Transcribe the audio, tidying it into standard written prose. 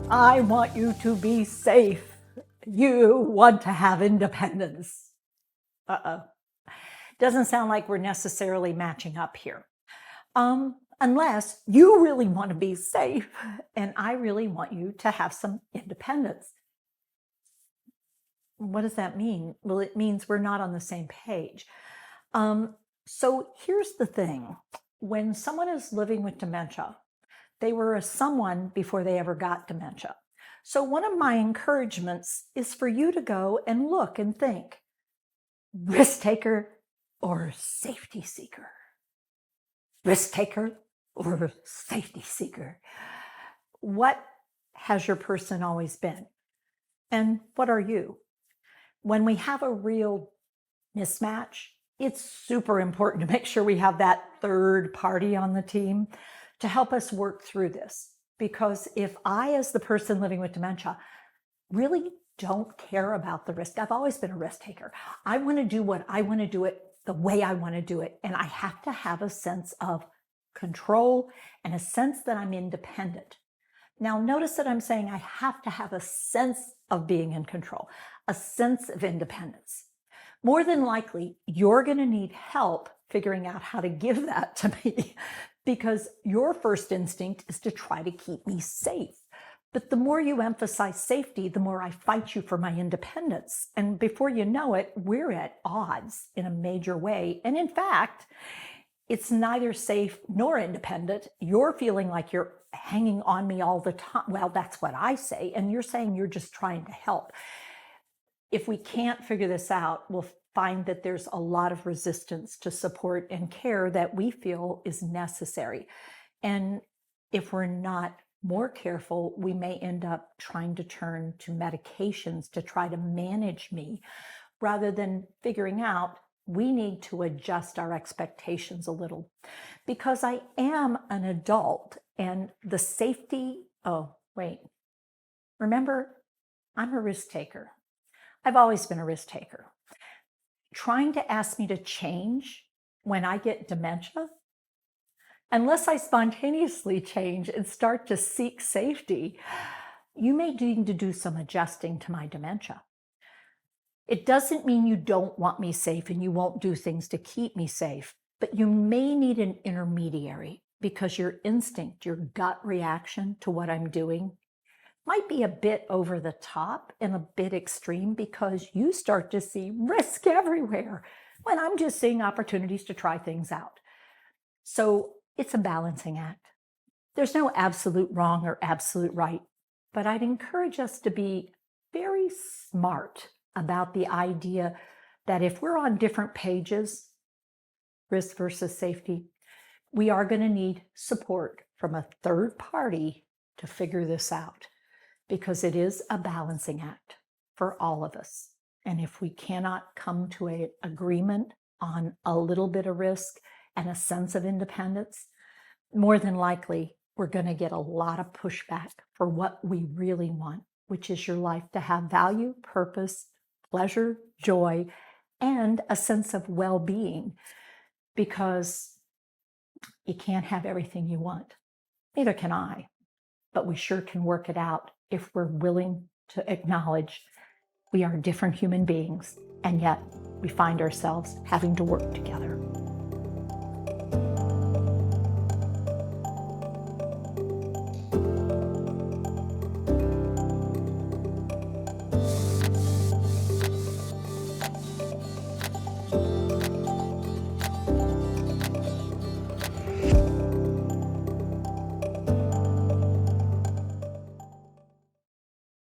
I want you to be safe. You want to have independence. Uh-oh. Doesn't sound like we're necessarily matching up here. Unless you really want to be safe and I really want you to have some independence. What does that mean? Well, it means we're not on the same page. So here's the thing. When someone is living with dementia, they were a someone before they ever got dementia. So one of my encouragements is for you to go and look and think, risk taker or safety seeker? Risk taker or safety seeker? What has your person always been? And what are you? When we have a real mismatch, it's super important to make sure we have that third party on the team to help us work through this. Because if I, as the person living with dementia, really don't care about the risk, I've always been a risk taker. I want to do what I want to do it the way I want to do it. And I have to have a sense of control and a sense that I'm independent. Now, notice that I'm saying I have to have a sense of being in control, a sense of independence. More than likely, you're going to need help figuring out how to give that to me because your first instinct is to try to keep me safe. But the more you emphasize safety, the more I fight you for my independence. And before you know it, we're at odds in a major way. And in fact, it's neither safe nor independent. You're feeling like you're hanging on me all the time. Well, that's what I say. And you're saying you're just trying to help. If we can't figure this out, we'll find that there's a lot of resistance to support and care that we feel is necessary. And if we're not more careful, we may end up trying to turn to medications to try to manage me rather than figuring out we need to adjust our expectations a little because I am an adult and the safety, oh, wait, remember, I'm a risk taker. I've always been a risk taker. Trying to ask me to change when I get dementia, unless I spontaneously change and start to seek safety, you may need to do some adjusting to my dementia. It doesn't mean you don't want me safe and you won't do things to keep me safe, but you may need an intermediary because your instinct, your gut reaction to what I'm doing might be a bit over the top and a bit extreme because you start to see risk everywhere when I'm just seeing opportunities to try things out. So it's a balancing act. There's no absolute wrong or absolute right, but I'd encourage us to be very smart about the idea that if we're on different pages, risk versus safety, we are going to need support from a third party to figure this out because it is a balancing act for all of us. And if we cannot come to an agreement on a little bit of risk and a sense of independence, more than likely, we're going to get a lot of pushback for what we really want, which is your life to have value, purpose, pleasure, joy, and a sense of well-being, because you can't have everything you want. Neither can I, but we sure can work it out if we're willing to acknowledge we are different human beings, and yet we find ourselves having to work together.